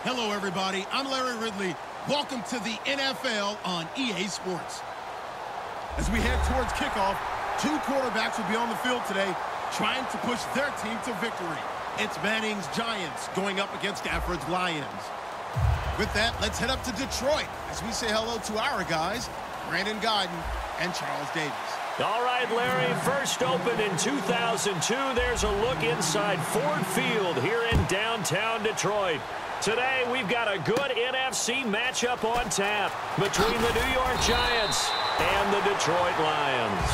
Hello, everybody. I'm Larry Ridley. Welcome to the NFL on EA Sports. As we head towards kickoff, two quarterbacks will be on the field today trying to push their team to victory. It's Manning's Giants going up against Stafford's Lions. With that, let's head up to Detroit as we say hello to our guys, Brandon Guyton and Charles Davis. All right, Larry, first opened in 2002. There's a look inside Ford Field here in downtown Detroit. Today, we've got a good NFC matchup on tap between the New York Giants and the Detroit Lions.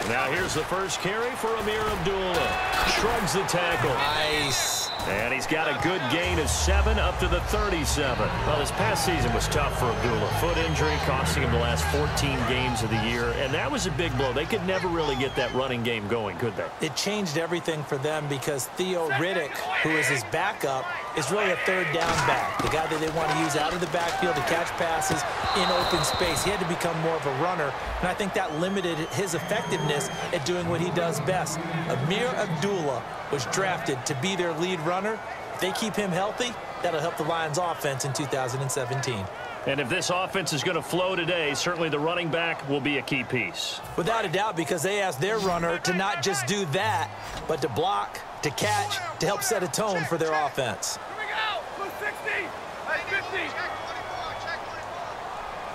Now here's the first carry for Amir Abdullah. Shrugs the tackle. Nice. And he's got a good gain of 7 up to the 37. Well, this past season was tough for Abdullah. Foot injury costing him the last 14 games of the year, and that was a big blow. They could never really get that running game going, could they? It changed everything for them because Theo Riddick, who is his backup, is really a third down back, the guy that they want to use out of the backfield to catch passes in open space. He had to become more of a runner, and I think that limited his effectiveness at doing what he does best. Amir Abdullah was drafted to be their lead runner. If they keep him healthy, that'll help the Lions offense in 2017. And if this offense is going to flow today, certainly the running back will be a key piece. Without a doubt, because they asked their runner to not just do that, but to block, to catch, to help set a tone for their offense. Here we go. 260. That's 50.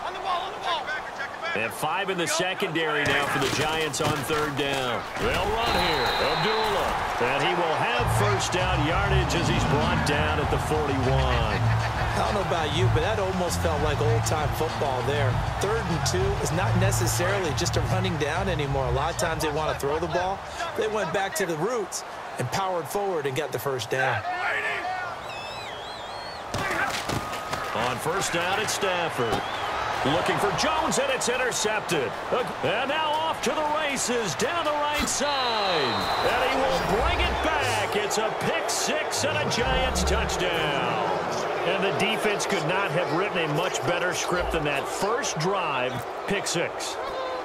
On the ball, on the ball. And 5 in the secondary now for the Giants on third down. They'll run here. Abdullah. And he will have first down yardage as he's brought down at the 41. I don't know about you, but that almost felt like old-time football there. 3rd and 2 is not necessarily just a running down anymore. A lot of times they want to throw the ball. They went back to the roots and powered forward and got the first down. On first down, it's Stafford. Looking for Jones, and it's intercepted. And now off to the races down the right side. And he will bring it back. It's a pick 6 and a Giants touchdown. And the defense could not have written a much better script than that first drive, pick 6.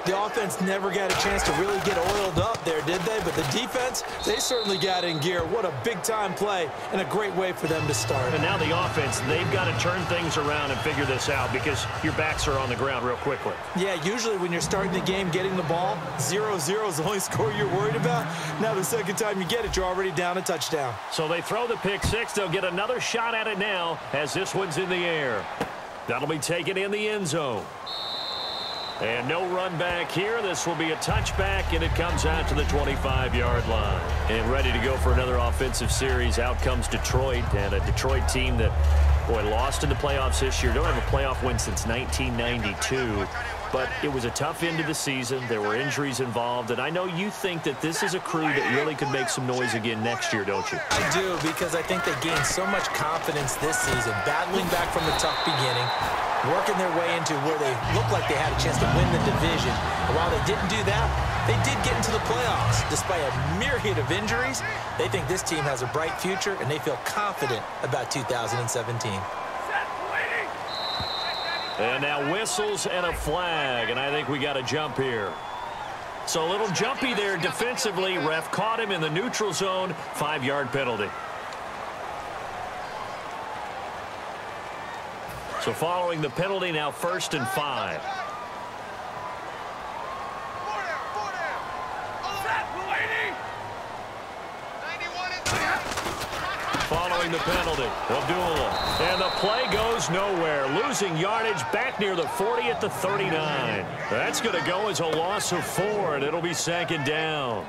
The offense never got a chance to really get oiled up there, did they? But the defense, they certainly got in gear. What a big-time play and a great way for them to start. And now the offense, they've got to turn things around and figure this out because your backs are on the ground real quickly. Yeah, usually when you're starting the game, getting the ball, 0-0 is the only score you're worried about. Now the second time you get it, you're already down a touchdown. So they throw the pick 6. They'll get another shot at it now as this one's in the air. That'll be taken in the end zone. And no run back here. This will be a touchback, and it comes out to the 25-yard line. And ready to go for another offensive series. Out comes Detroit, and a Detroit team that, boy, lost in the playoffs this year. Don't have a playoff win since 1992. But it was a tough end of the season. There were injuries involved. And I know you think that this is a crew that really could make some noise again next year, don't you? I do, because I think they gained so much confidence this season, battling back from a tough beginning, working their way into where they looked like they had a chance to win the division. And while they didn't do that, they did get into the playoffs. Despite a myriad of injuries, they think this team has a bright future, and they feel confident about 2017. And now whistles and a flag, and I think we got a jump here. So a little jumpy there defensively. Ref caught him in the neutral zone. 5-yard penalty. So following the penalty, now 1st and 5. Following the penalty, Abdullah. And the play goes nowhere. Losing yardage back near the 40 at the 39. That's going to go as a loss of 4, and it'll be 2nd down.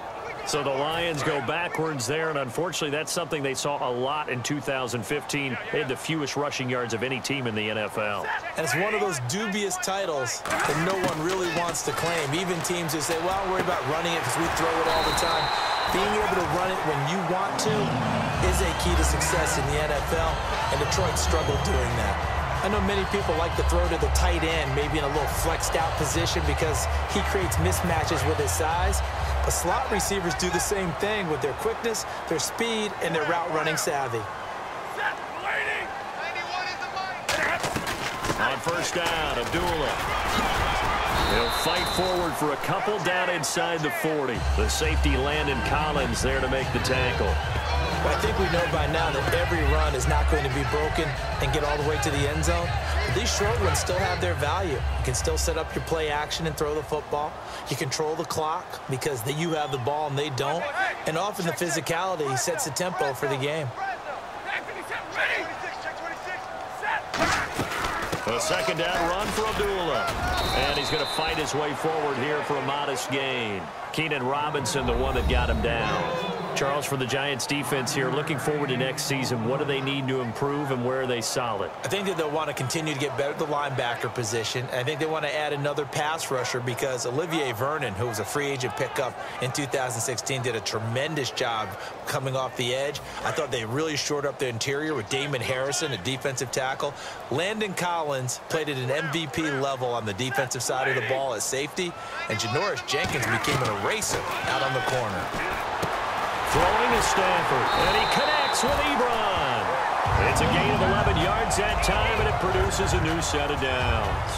So the Lions go backwards there, and unfortunately that's something they saw a lot in 2015. They had the fewest rushing yards of any team in the NFL. And it's one of those dubious titles that no one really wants to claim. Even teams who say, well, I'm worried about running it because we throw it all the time. Being able to run it when you want to is a key to success in the NFL, and Detroit struggled doing that. I know many people like to throw to the tight end, maybe in a little flexed out position because he creates mismatches with his size. But slot receivers do the same thing with their quickness, their speed, and their route running savvy. On first down, Abdullah. He'll fight forward for a couple down inside the 40. The safety Landon Collins there to make the tackle. Well, I think we know by now that every run is not going to be broken and get all the way to the end zone. But these short ones still have their value. You can still set up your play action and throw the football. You control the clock because you have the ball and they don't. And often the physicality sets the tempo for the game. A second down run for Abdullah. And he's going to fight his way forward here for a modest gain. Keenan Robinson, the one that got him down. Charles, for the Giants defense here, looking forward to next season, what do they need to improve and where are they solid? I think that they'll want to continue to get better at the linebacker position. I think they want to add another pass rusher because Olivier Vernon, who was a free agent pickup in 2016, did a tremendous job coming off the edge. I thought they really shored up their interior with Damon Harrison, a defensive tackle. Landon Collins played at an MVP level on the defensive side of the ball as safety, and Janoris Jenkins became an eraser out on the corner. Throwing is Stafford, and he connects with Ebron. It's a gain of 11 yards that time, and it produces a new set of downs.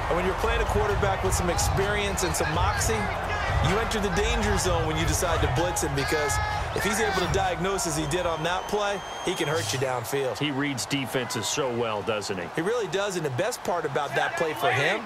And when you're playing a quarterback with some experience and some moxie, you enter the danger zone when you decide to blitz him because if he's able to diagnose as he did on that play, he can hurt you downfield. He reads defenses so well, doesn't he? He really does, and the best part about that play for him,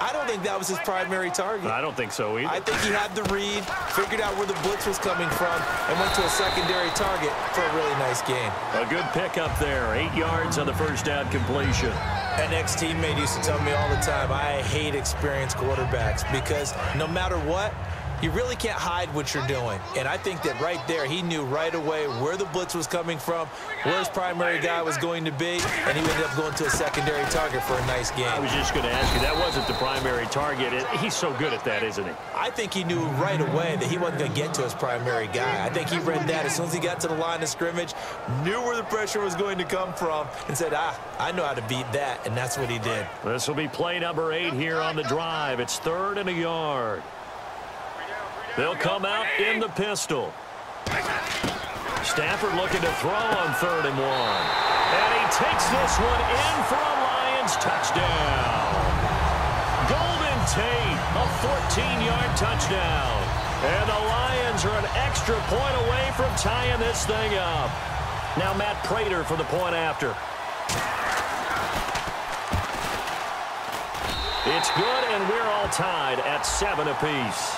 I don't think that was his primary target. I don't think so either. I think he had the read, figured out where the blitz was coming from, and went to a secondary target for a really nice game. A good pickup there. 8 yards on the first down completion. An ex-teammate used to tell me all the time, I hate experienced quarterbacks because no matter what, you really can't hide what you're doing. And I think that right there, he knew right away where the blitz was coming from, where his primary guy was going to be, and he ended up going to a secondary target for a nice game. I was just going to ask you, that wasn't the primary target. He's so good at that, isn't he? I think he knew right away that he wasn't going to get to his primary guy. I think he read that as soon as he got to the line of scrimmage, knew where the pressure was going to come from, and said, I know how to beat that, and that's what he did. This will be play number 8 here on the drive. It's 3rd and a yard. They'll come out in the pistol. Stafford looking to throw on 3rd and 1. And he takes this one in for a Lions touchdown. Golden Tate, a 14-yard touchdown. And the Lions are an extra point away from tying this thing up. Now Matt Prater for the point after. It's good, and we're all tied at 7 apiece.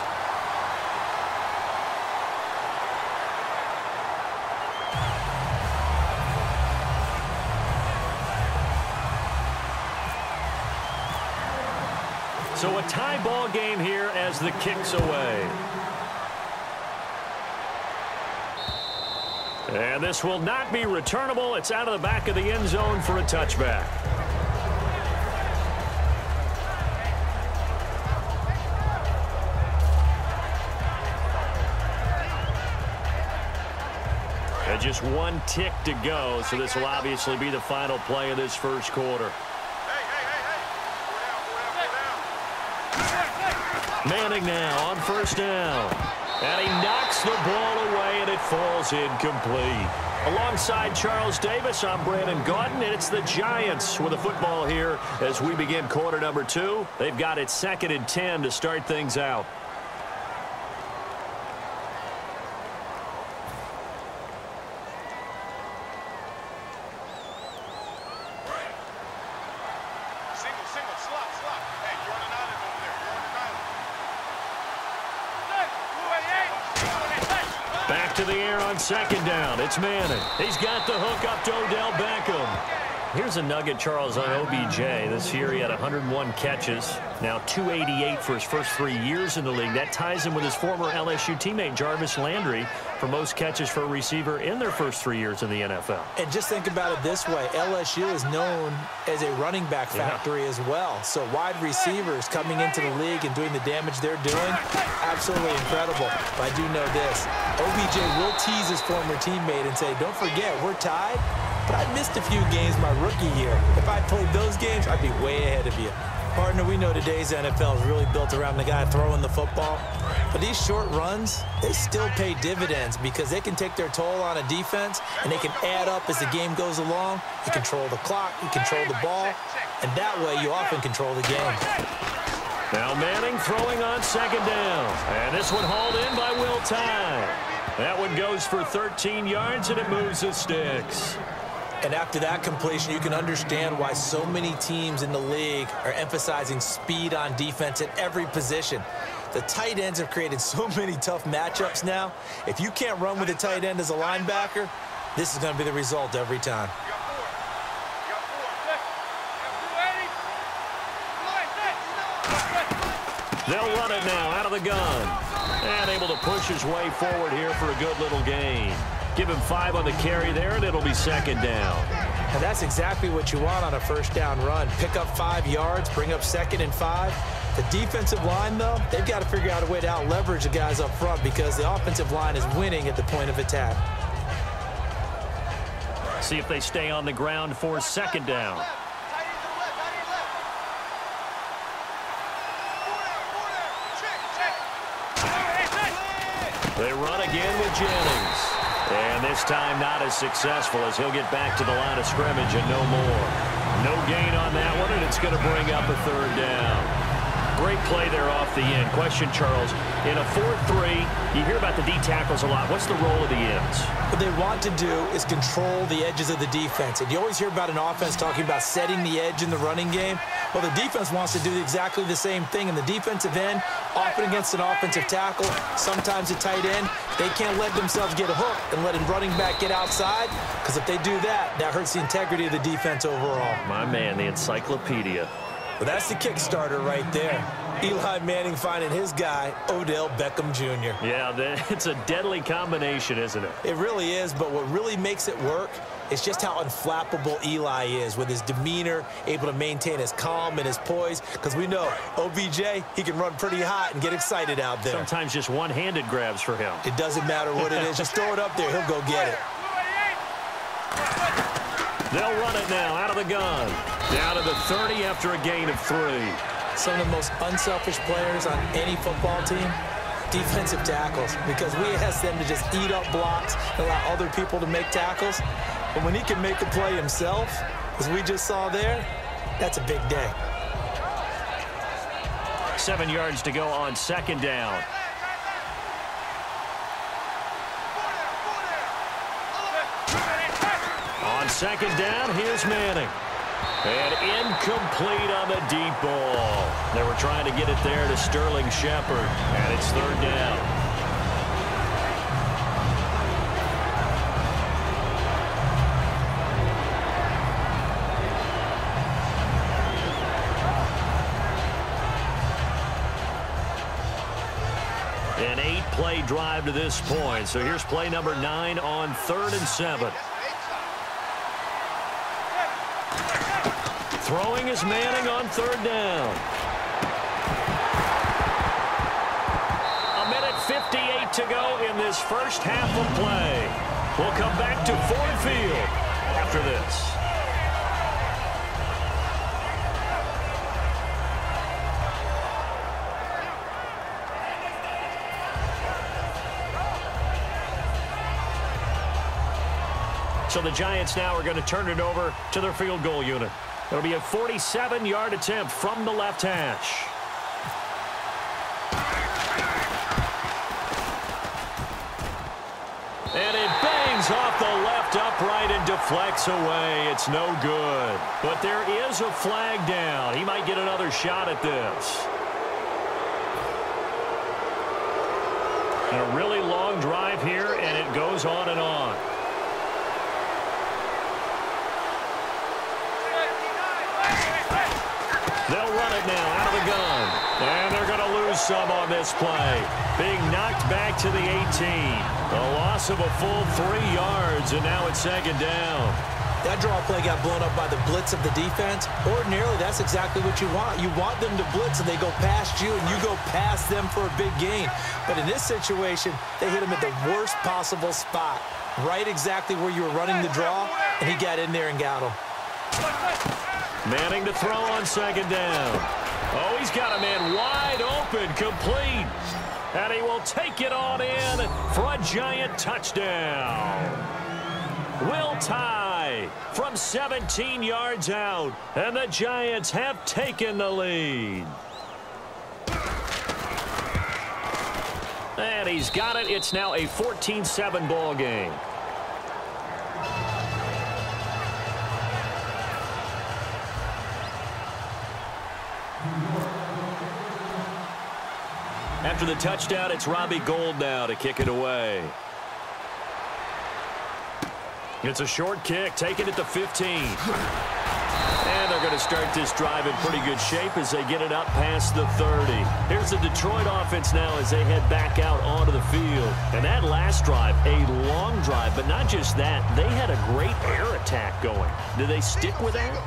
So a tie ball game here as the kick's away. And this will not be returnable. It's out of the back of the end zone for a touchback. And just one tick to go, so this will obviously be the final play of this first quarter. Manning now on first down. And he knocks the ball away, and it falls incomplete. Alongside Charles Davis, I'm Brandon Gaudin, and it's the Giants with the football here as we begin quarter number 2. They've got it 2nd and 10 to start things out. Back to the air on 2nd down. It's Manning. He's got the hook up to Odell Beckham. Here's a nugget, Charles, on OBJ. This year he had 101 catches. Now 288 for his first 3 years in the league. That ties him with his former LSU teammate Jarvis Landry for most catches for a receiver in their first 3 years in the NFL. And just think about it this way. LSU is known as a running back factory as well. So wide receivers coming into the league and doing the damage they're doing, absolutely incredible. But I do know this. OBJ will tease his former teammate and say, don't forget, we're tied, but I missed a few games my rookie year. If I played those games, I'd be way ahead of you. Partner, we know today's NFL is really built around the guy throwing the football. But these short runs, they still pay dividends because they can take their toll on a defense, and they can add up as the game goes along. You control the clock, you control the ball, and that way you often control the game. Now Manning throwing on second down. And this one hauled in by Will Tye. That one goes for 13 yards, and it moves the sticks. And after that completion, you can understand why so many teams in the league are emphasizing speed on defense at every position. The tight ends have created so many tough matchups now. If you can't run with a tight end as a linebacker, this is going to be the result every time. They'll run it now out of the gun. And able to push his way forward here for a good little gain. Give him 5 on the carry there, and it'll be second down. And that's exactly what you want on a first down run. Pick up 5 yards, bring up 2nd and 5. The defensive line, though, they've got to figure out a way to out-leverage the guys up front because the offensive line is winning at the point of attack. See if they stay on the ground for second down. They run again with Jennings. And this time not as successful as he'll get back to the line of scrimmage and no more. No gain on that one, and it's going to bring up a third down. Great play there off the end. Question, Charles, in a 4-3, you hear about the D tackles a lot. What's the role of the ends? What they want to do is control the edges of the defense. And you always hear about an offense talking about setting the edge in the running game. Well, the defense wants to do exactly the same thing. In the defensive end, often against an offensive tackle, sometimes a tight end, they can't let themselves get hooked and let a running back get outside, because if they do that, that hurts the integrity of the defense overall. My man, the encyclopedia. Well, that's the kickstarter right there. Eli Manning finding his guy, Odell Beckham Jr. Yeah, it's a deadly combination, isn't it? It really is, but what really makes it work is just how unflappable Eli is with his demeanor, able to maintain his calm and his poise, because we know OBJ, he can run pretty hot and get excited out there. Sometimes just one-handed grabs for him. It doesn't matter what it is. Just throw it up there. He'll go get it. They'll run it now out of the gun. Down to the 30 after a gain of 3. Some of the most unselfish players on any football team, defensive tackles, because we ask them to just eat up blocks and allow other people to make tackles. But when he can make a play himself, as we just saw there, that's a big day. 7 yards to go on second down. On second down, here's Manning. And incomplete on the deep ball. They were trying to get it there to Sterling Shepard, and it's third down. An 8-play drive to this point. So here's play number 9 on 3rd and 7. Throwing is Manning on third down. 1:58 to go in this first half of play. We'll come back to Ford Field after this. So the Giants now are going to turn it over to their field goal unit. It'll be a 47-yard attempt from the left hash. And it bangs off the left upright and deflects away. It's no good. But there is a flag down. He might get another shot at this. And a really long drive here, and it goes on and on. They'll run it now out of the gun. And they're going to lose some on this play. Being knocked back to the 18. A loss of a full 3 yards, and now it's second down. That draw play got blown up by the blitz of the defense. Ordinarily, that's exactly what you want. You want them to blitz, and they go past you, and you go past them for a big gain. But in this situation, they hit him at the worst possible spot. Right exactly where you were running the draw. and he got in there and got him. Manning to throw on second down. Oh, he's got a man wide open, complete. And he will take it on in for a giant touchdown. Will tie from 17 yards out, and the Giants have taken the lead. And he's got it. It's now a 14-7 ball game. After the touchdown, it's Robbie Gould now to kick it away. It's a short kick, taking it to 15. And they're going to start this drive in pretty good shape as they get it up past the 30. Here's the Detroit offense now as they head back out onto the field. And that last drive, a long drive, but not just that. They had a great air attack going. Do they stick with that?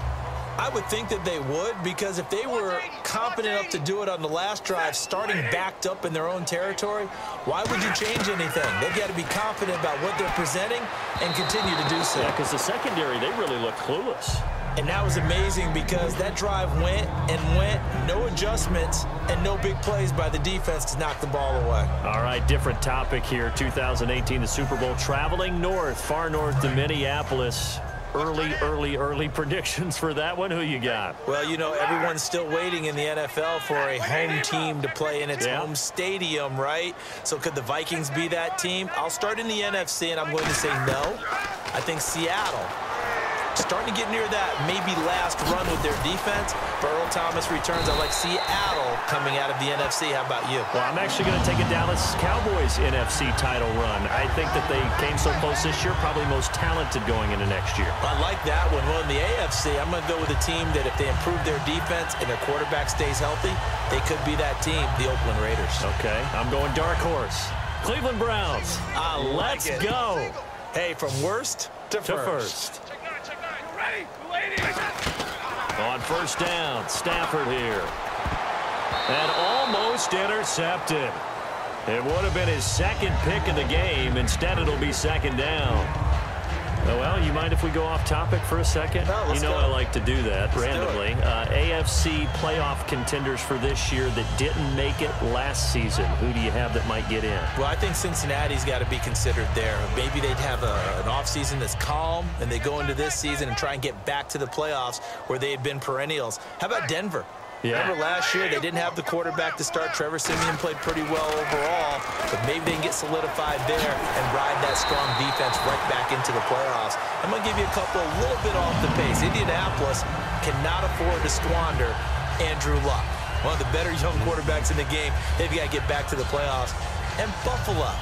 I would think that they would, because if they were competent enough to do it on the last drive, starting backed up in their own territory, why would you change anything? They've got to be confident about what they're presenting and continue to do so. Yeah, because the secondary, they really look clueless. And that was amazing because that drive went and went, no adjustments, and no big plays by the defense to knock the ball away. All right, different topic here. 2018, the Super Bowl, traveling north, far north to Minneapolis. Early predictions for that one. Who you got? Well, you know, everyone's still waiting in the NFL for a home team to play in its home stadium, right? So could the Vikings be that team? I'll start in the NFC, and I'm going to say no. I think Seattle, starting to get near that maybe last run with their defense. If Earl Thomas returns, I like Seattle coming out of the NFC. How about you? Well, I'm actually going to take a Dallas Cowboys NFC title run. I think that they came so close this year, probably most talented going into next year. I like that one. Well, in the AFC, I'm going to go with a team that if they improve their defense and their quarterback stays healthy, they could be that team, the Oakland Raiders. Okay, I'm going dark horse. Cleveland Browns. Let's go. Hey, from worst to first. On first down, Stafford here. And almost intercepted. It would have been his second pick of the game. Instead, it'll be second down. Oh, well, you mind if we go off topic for a second? No, let's go. I like to do that randomly. AFC playoff contenders for this year that didn't make it last season. Who do you have that might get in? Well, I think Cincinnati's got to be considered there. Maybe they'd have an offseason that's calm, and they go into this season and try and get back to the playoffs where they had been perennials. How about Denver? Yeah. Remember last year, they didn't have the quarterback to start. Trevor Siemian played pretty well overall, but maybe they can get solidified there and ride that strong defense right back into the playoffs. I'm going to give you a couple a little bit off the pace. Indianapolis cannot afford to squander Andrew Luck, one of the better young quarterbacks in the game. They've got to get back to the playoffs. And Buffalo,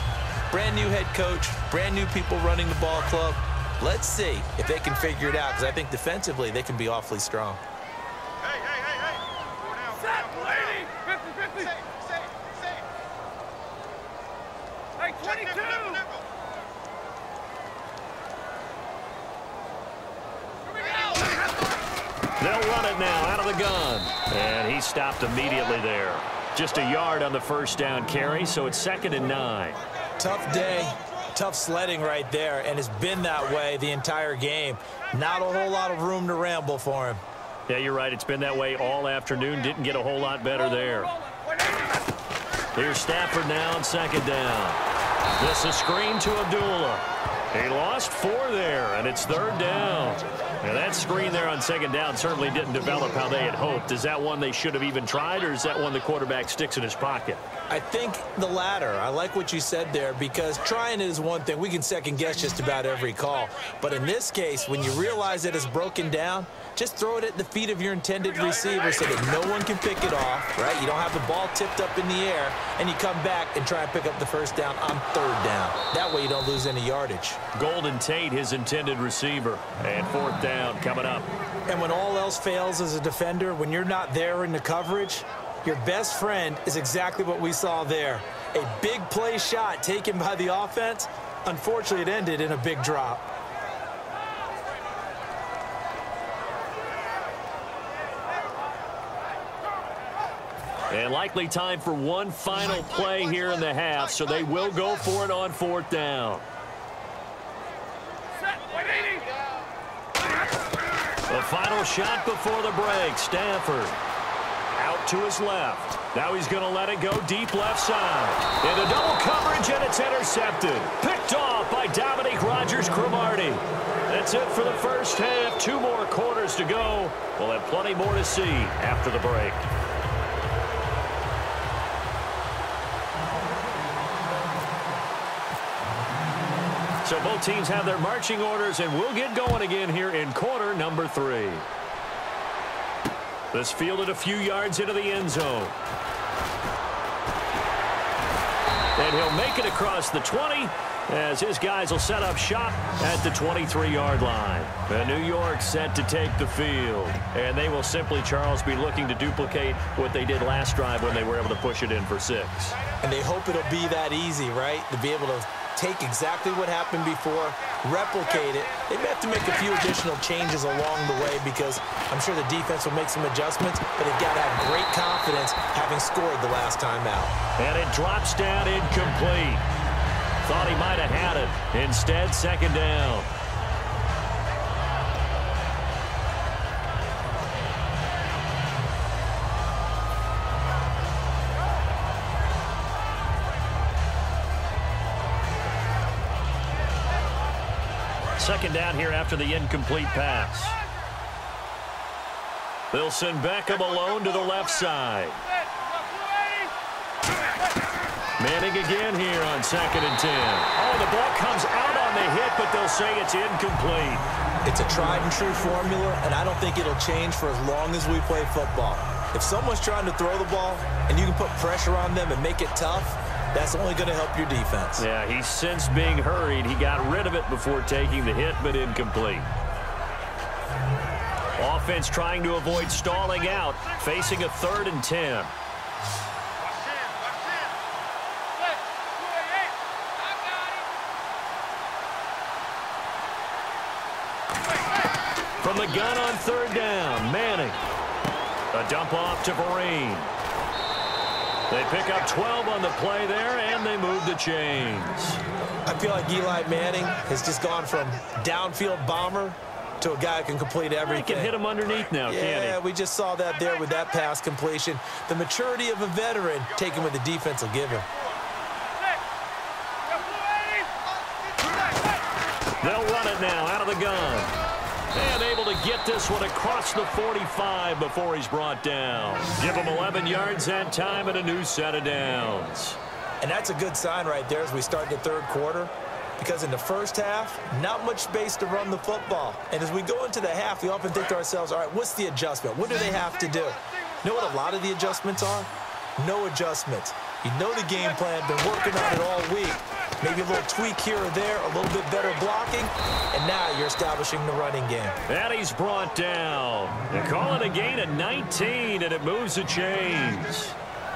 brand new head coach, brand new people running the ball club. Let's see if they can figure it out, because I think defensively they can be awfully strong. They'll run it now out of the gun. And he stopped immediately there. Just a yard on the first down carry, so it's 2nd and 9. Tough day, tough sledding right there, and it's been that way the entire game. Not a whole lot of room to ramble for him. Yeah, you're right. It's been that way all afternoon. Didn't get a whole lot better there. Here's Stafford now on 2nd down. This is screen to Abdullah. He lost 4 there, and it's 3rd down. And that screen there on 2nd down certainly didn't develop how they had hoped. Is that one they should have even tried, or is that one the quarterback sticks in his pocket? I think the latter. I like what you said there, because trying it is one thing. We can second-guess just about every call. But in this case, when you realize that it's broken down, just throw it at the feet of your intended receiver so that no one can pick it off, right? You don't have the ball tipped up in the air, and you come back and try and pick up the first down on 3rd down. That way you don't lose any yardage. Golden Tate, his intended receiver. And 4th down coming up. And when all else fails as a defender, when you're not there in the coverage, your best friend is exactly what we saw there. A big play shot taken by the offense. Unfortunately, it ended in a big drop. And likely time for one final play here in the half, so they will go for it on 4th down. The final shot before the break. Stafford out to his left. Now he's going to let it go deep left side. Into double coverage, and it's intercepted. Picked off by Dominique Rodgers-Cromartie. That's it for the first half. 2 more quarters to go. We'll have plenty more to see after the break. So both teams have their marching orders, and we'll get going again here in quarter number 3. This fielded a few yards into the end zone. And he'll make it across the 20 as his guys will set up shop at the 23-yard line. And New York set to take the field. And they will simply, Charles, be looking to duplicate what they did last drive when they were able to push it in for 6. And they hope it'll be that easy, right? To be able to take exactly what happened before, replicate it. They may have to make a few additional changes along the way because I'm sure the defense will make some adjustments, but they've got to have great confidence having scored the last time out. And it drops down incomplete. Thought he might have had it. Instead, second down. Second down here after the incomplete pass. They'll send Beckham alone to the left side. Manning again here on 2nd and 10. Oh, the ball comes out on the hit, but they'll say it's incomplete. It's a tried and true formula, and I don't think it'll change for as long as we play football. If someone's trying to throw the ball and you can put pressure on them and make it tough, that's only going to help your defense. Yeah, he's since being hurried. He got rid of it before taking the hit, but incomplete. Offense trying to avoid stalling out, facing a 3rd and 10. From the gun on 3rd down, Manning. A dump off to Vereen. They pick up 12 on the play there, and they move the chains. I feel like Eli Manning has just gone from downfield bomber to a guy who can complete everything. He can hit him underneath now, can't he? Yeah, we just saw that there with that pass completion. The maturity of a veteran taken what the defense will give him. They'll run it now out of the gun. And able to get this one across the 45 before he's brought down. Give him 11 yards that time and a new set of downs. And that's a good sign right there as we start the 3rd quarter. Because in the first half, not much space to run the football. And as we go into the half, we often think to ourselves, all right, what's the adjustment? What do they have to do? You know what a lot of the adjustments are? No adjustments. You know the game plan, been working on it all week. Maybe a little tweak here or there, a little bit better blocking, and now you're establishing the running game. And he's brought down. They call it a gain of 19, and it moves the chains.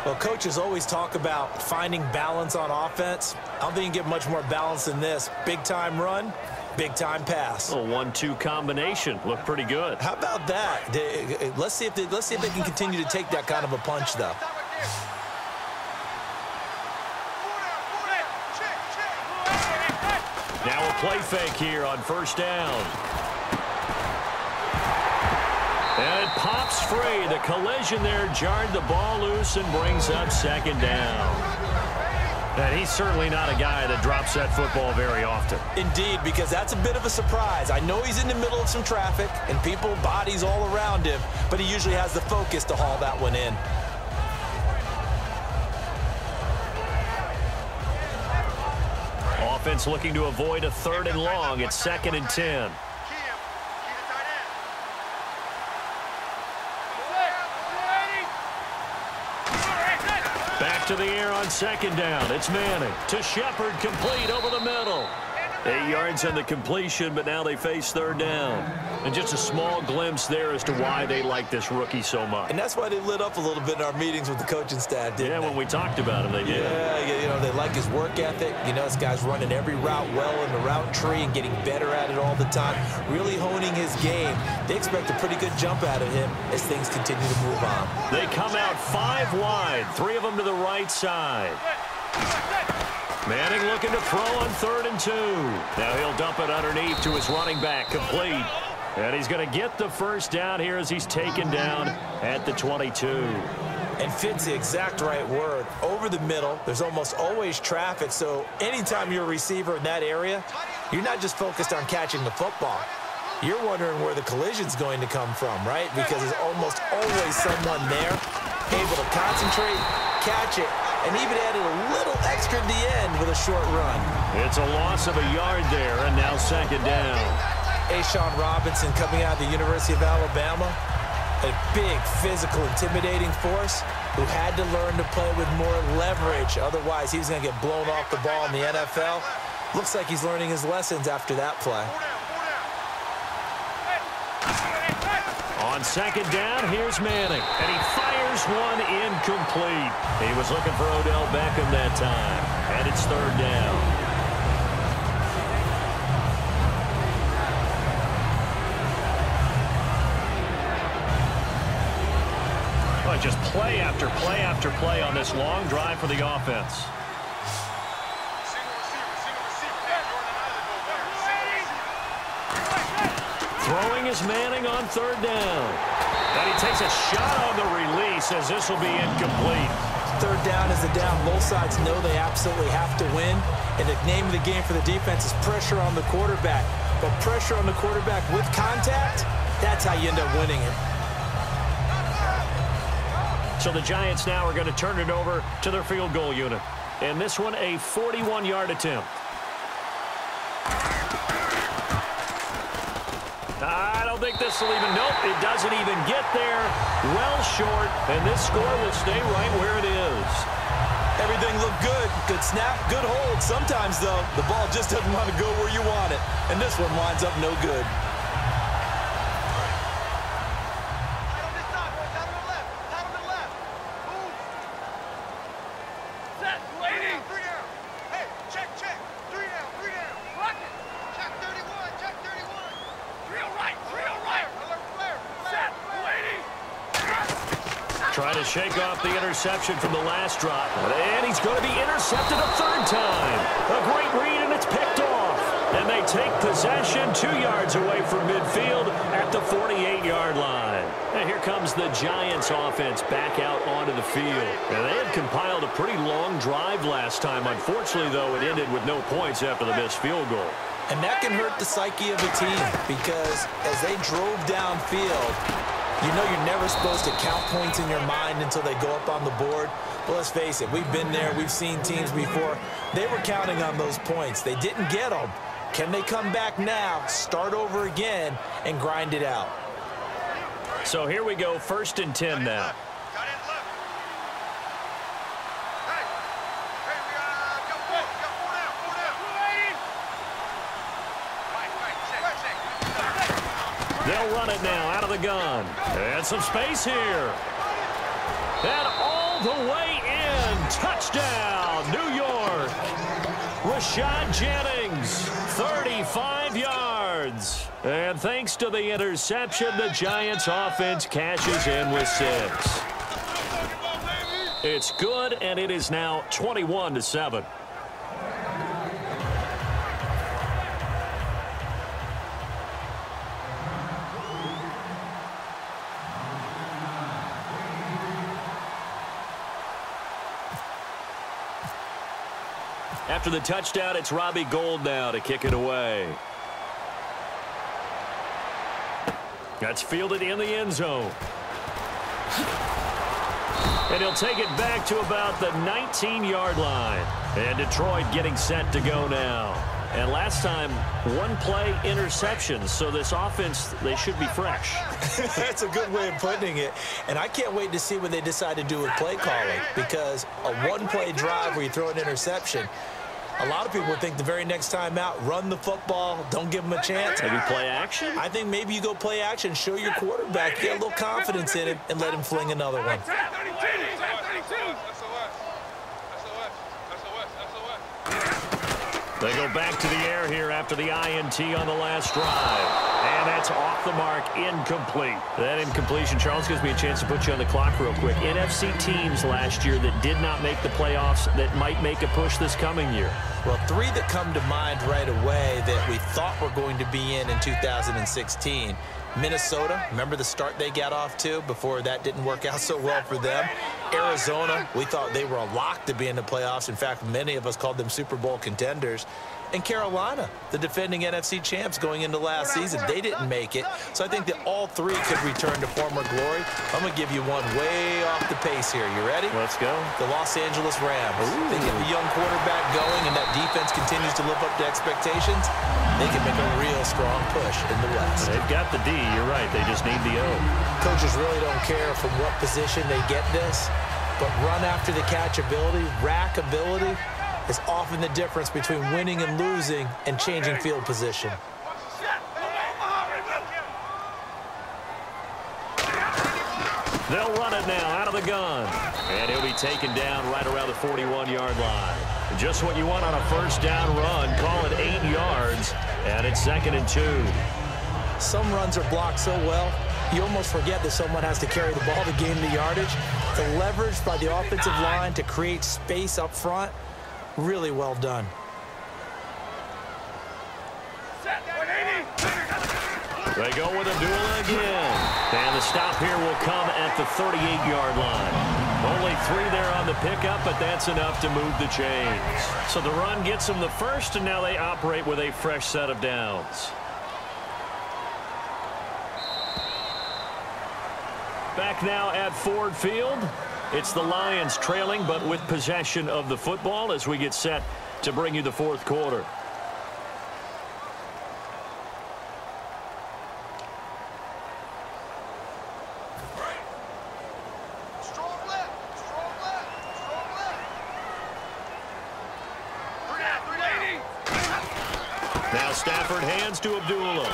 Well, coaches always talk about finding balance on offense. I don't think you can get much more balance than this. Big-time run, big-time pass. A 1-2 combination. Looked pretty good. How about that? Let's see if they can continue to take that kind of a punch, though. Now a play fake here on 1st down. And it pops free. The collision there jarred the ball loose and brings up 2nd down. And he's certainly not a guy that drops that football very often. Indeed, because that's a bit of a surprise. I know he's in the middle of some traffic and people, bodies all around him, but he usually has the focus to haul that one in. Offense looking to avoid a 3rd and long. It's 2nd and 10. Back to the air on 2nd down. It's Manning to Shepard, complete over the middle. 8 yards on the completion, but now they face 3rd down. And just a small glimpse there as to why they like this rookie so much. And that's why they lit up a little bit in our meetings with the coaching staff, didn't they? When we talked about him, they did. Yeah, you know, they like his work ethic. You know, this guy's running every route well in the route tree and getting better at it all the time, really honing his game. They expect a pretty good jump out of him as things continue to move on. They come out 5 wide, 3 of them to the right side. Manning looking to throw on 3rd and 2. Now he'll dump it underneath to his running back, complete. And he's going to get the first down here as he's taken down at the 22. And fits the exact right word. Over the middle, there's almost always traffic, so anytime you're a receiver in that area, you're not just focused on catching the football. You're wondering where the collision's going to come from, right? Because there's almost always someone there able to concentrate, catch it, and even added a little extra at the end with a short run. It's a loss of a yard there, and now second down. Ashawn Robinson coming out of the University of Alabama, a big, physical, intimidating force who had to learn to play with more leverage. Otherwise, he was going to get blown off the ball in the NFL. Looks like he's learning his lessons after that play. On second down, here's Manning, and he fires one incomplete. He was looking for Odell Beckham that time, and it's third down. Just play after play after play on this long drive for the offense. Throwing is Manning on third down. And he takes a shot on the release as this will be incomplete. Third down is the down. Both sides know they absolutely have to win. And the name of the game for the defense is pressure on the quarterback. But pressure on the quarterback with contact, that's how you end up winning it. So the Giants now are going to turn it over to their field goal unit. And this one, a 41-yard attempt. I don't think this will even, nope, it doesn't even get there. Well short, and this score will stay right where it is. Everything looked good. Good snap, good hold. Sometimes, though, the ball just doesn't want to go where you want it. And this one winds up no good. Trying to shake off the interception from the last drop. And he's going to be intercepted a third time. A great read, and it's picked off. And they take possession 2 yards away from midfield at the 48-yard line. And here comes the Giants offense back out onto the field. And they had compiled a pretty long drive last time. Unfortunately, though, it ended with no points after the missed field goal. And that can hurt the psyche of a team because as they drove downfield, you know you're never supposed to count points in your mind until they go up on the board. But let's face it, we've been there. We've seen teams before. They were counting on those points. They didn't get them. Can they come back now, start over again, and grind it out? So here we go, 1st and 10 now. They'll run it now out of the gun. And some space here. And all the way in. Touchdown, New York. Rashad Jennings, 35 yards. And thanks to the interception, the Giants offense cashes in with 6. It's good, and it is now 21-7. After the touchdown, it's Robbie Gould now to kick it away. That's fielded in the end zone. And he'll take it back to about the 19-yard line. And Detroit getting set to go now. And last time, 1 play interception. So this offense, they should be fresh. That's a good way of putting it. And I can't wait to see what they decide to do with play calling. Because a 1-play drive where you throw an interception, a lot of people would think the very next time out, run the football, don't give them a chance. Maybe play action? I think maybe you go play action, show your quarterback, get a little confidence in him, and let him fling another one. They go back to the air here after the INT on the last drive. And that's off the mark, incomplete. That incompletion, Charles, gives me a chance to put you on the clock real quick. NFC teams last year that did not make the playoffs that might make a push this coming year. Well, three that come to mind right away that we thought were going to be in 2016. Minnesota, remember the start they got off to before that didn't work out so well for them. Arizona, we thought they were a lock to be in the playoffs. In fact, many of us called them Super Bowl contenders. And Carolina, the defending NFC champs going into last season, they didn't make it. So I think that all three could return to former glory. I'm going to give you one way off the pace here. You ready? Let's go. The Los Angeles Rams. Ooh. They get the young quarterback going, and that defense continues to live up to expectations. They can make a real strong push in the West. They've got the D. You're right. They just need the O. Coaches really don't care from what position they get this, but run after the catch ability, rack ability, is often the difference between winning and losing and changing field position. They'll run it now out of the gun. And he'll be taken down right around the 41-yard line. Just what you want on a first down run. Call it 8 yards, and it's 2nd and 2. Some runs are blocked so well, you almost forget that someone has to carry the ball to gain the yardage. The leverage by the offensive line to create space up front, really well done. They go with Abdullah again. And the stop here will come at the 38-yard line. Only 3 there on the pickup, but that's enough to move the chains. So the run gets them the first, and now they operate with a fresh set of downs. Back now at Ford Field. It's the Lions trailing, but with possession of the football as we get set to bring you the fourth quarter. Now Stafford hands to Abdullah.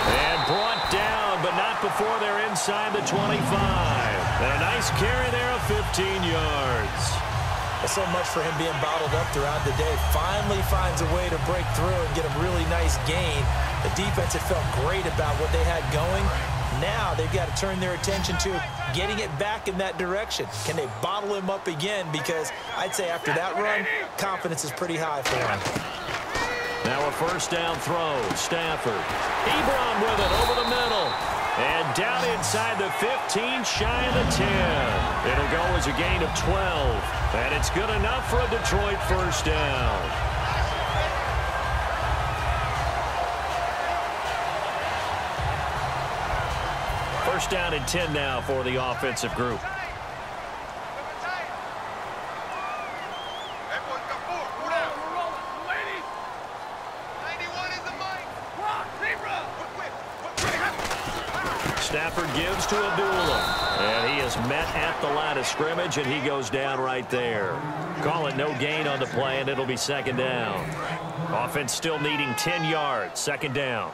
And brought down, but not before they're inside the 25. And a nice carry there of 15 yards. Well, so much for him being bottled up throughout the day. Finally finds a way to break through and get a really nice gain. The defense had felt great about what they had going. Now they've got to turn their attention to getting it back in that direction. Can they bottle him up again? Because I'd say after that run, confidence is pretty high for him. Now a first down throw. Stafford. Ebron with it over the middle. And down inside the 15, shy of the 10. It'll go as a gain of 12. And it's good enough for a Detroit first down. First down and 10 now for the offensive group. Stafford gives to Abdullah. And he is met at the line of scrimmage, and he goes down right there. Call it no gain on the play, and it'll be second down. Offense still needing 10 yards. Second down.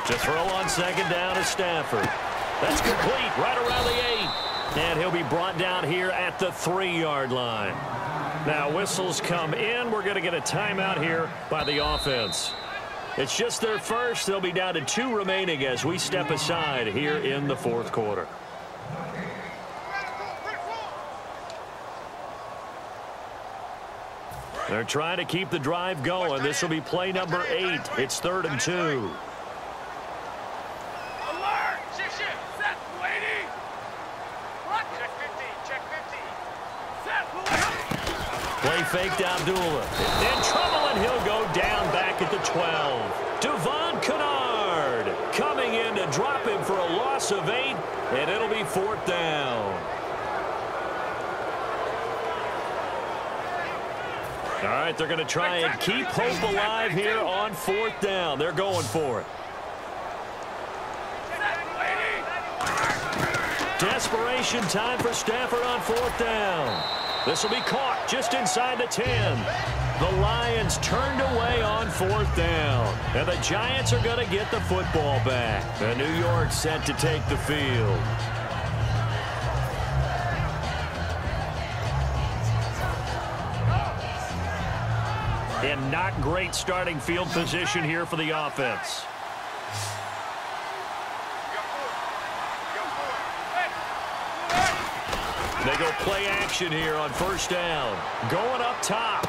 To throw on second down is Stafford. That's complete right around the 8. And he'll be brought down here at the 3-yard line. Now whistles come in. We're going to get a timeout here by the offense. It's just their first. They'll be down to 2 remaining as we step aside here in the fourth quarter. They're trying to keep the drive going. This will be play number 8. It's 3rd and 2. Play fake to Abdullah. In trouble, and he'll go down back at the 12. Devon Kennard coming in to drop him for a loss of 8, and it'll be 4th down. All right, they're going to try and keep hope alive here on 4th down. They're going for it. Desperation time for Stafford on 4th down. This will be caught just inside the 10. The Lions turned away on 4th down. And the Giants are going to get the football back. And New York set to take the field. And not great starting field position here for the offense. They go play action here on first down. Going up top.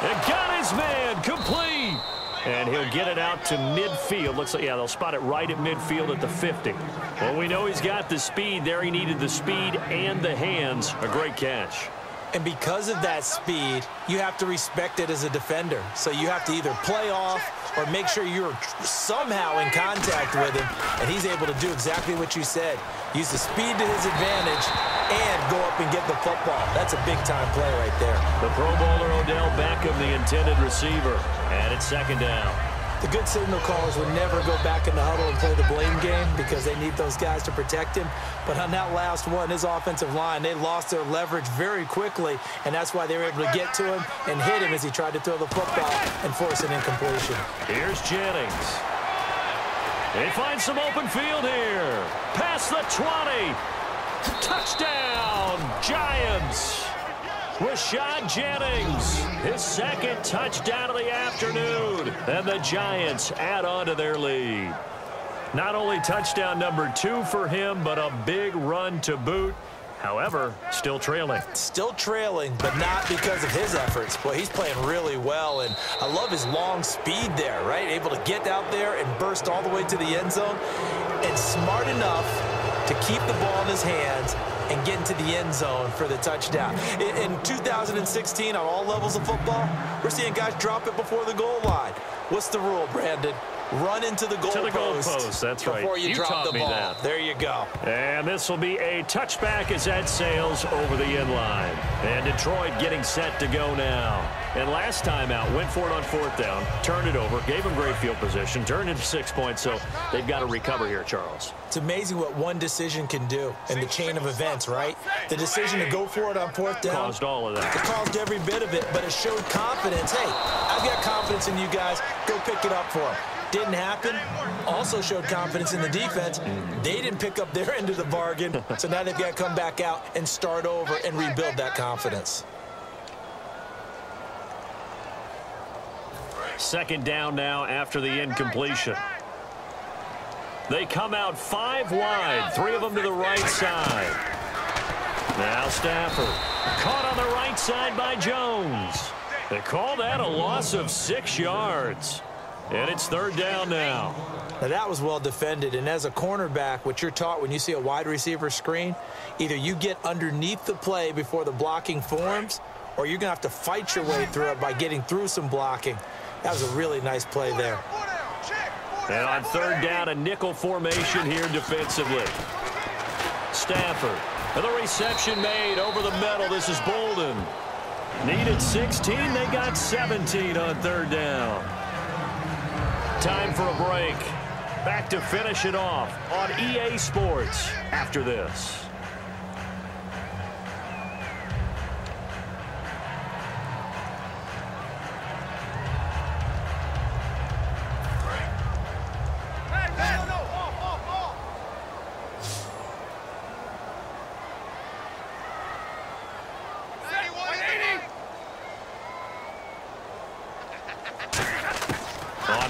And got his man complete. And he'll get it out to midfield. Looks like, yeah, they'll spot it right at midfield at the 50. Well, we know he's got the speed there. He needed the speed and the hands. A great catch. And because of that speed, you have to respect it as a defender. So you have to either play off or make sure you're somehow in contact with him. And he's able to do exactly what you said. Use the speed to his advantage and go up and get the football. That's a big-time play right there. The Pro Bowler Odell Beckham, the intended receiver. And it's second down. The good signal callers would never go back in the huddle and play the blame game because they need those guys to protect him. But on that last one, his offensive line, they lost their leverage very quickly, and that's why they were able to get to him and hit him as he tried to throw the football and force an incompletion. Here's Jennings. They find some open field here. Past the 20. Touchdown, Giants. Rashad Jennings, his second touchdown of the afternoon. And the Giants add on to their lead. Not only touchdown number 2 for him, but a big run to boot. However, still trailing. Still trailing, but not because of his efforts. Boy, he's playing really well, and I love his long speed there, right? Able to get out there and burst all the way to the end zone, and smart enough to keep the ball in his hands and get into the end zone for the touchdown. In 2016, on all levels of football, we're seeing guys drop it before the goal line. What's the rule, Brandon? Run into the goalpost. That's right. Before you drop the ball. That. There you go. And this will be a touchback as that sails over the end line. And Detroit getting set to go now. And last time out, went for it on fourth down, turned it over, gave them great field position, turned into 6 points, so they've got to recover here, Charles. It's amazing what one decision can do in the chain of events, right? The decision to go for it on fourth down caused all of that. It caused every bit of it, but it showed confidence. Hey, I've got confidence in you guys. Go pick it up for them. Didn't happen. Also showed confidence in the defense. They didn't pick up their end of the bargain, so now they've got to come back out and start over and rebuild that confidence. Second down now after the incompletion. They come out 5 wide, 3 of them to the right side. Now Stafford, caught on the right side by Jones. They call that a loss of 6 yards. And it's third down now. Now that was well defended, and as a cornerback, what you're taught when you see a wide receiver screen, either you get underneath the play before the blocking forms, or you're going to have to fight your way through it by getting through some blocking. That was a really nice play there. And on third down, a nickel formation here defensively. Stafford, and the reception made over the middle. This is Bolden. Needed 16, they got 17 on third down. Time for a break. Back to finish it off on EA Sports after this.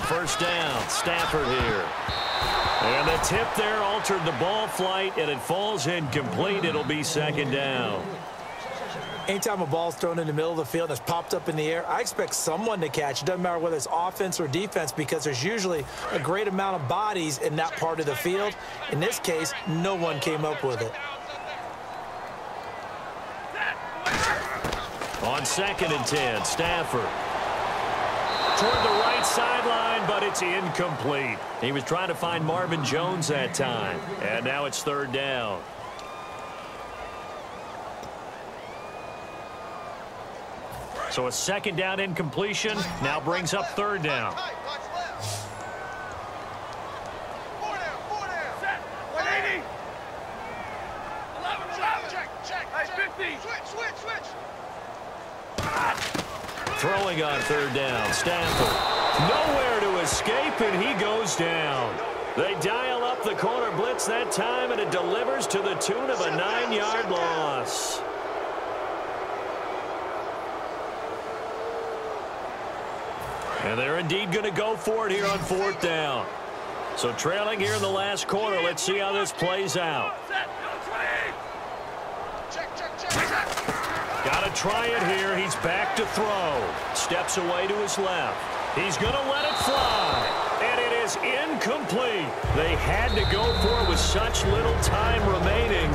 First down, Stafford here. And the tip there altered the ball flight, and it falls incomplete. It'll be second down. Anytime a ball's thrown in the middle of the field and it's popped up in the air, I expect someone to catch. It doesn't matter whether it's offense or defense because there's usually a great amount of bodies in that part of the field. In this case, no one came up with it. On second and 10, Stafford. Toward the right sideline, but it's incomplete. He was trying to find Marvin Jones that time. And now it's third down. So a second down incompletion now brings up third down. Throwing on third down, Stafford. Nowhere to escape, and he goes down. They dial up the corner blitz that time, and it delivers to the tune of a 9-yard loss. And they're indeed going to go for it here on 4th down. So trailing here in the last quarter. Let's see how this plays out. Got to try it here. He's back to throw. Steps away to his left. He's going to let it fly. And it is incomplete. They had to go for it with such little time remaining.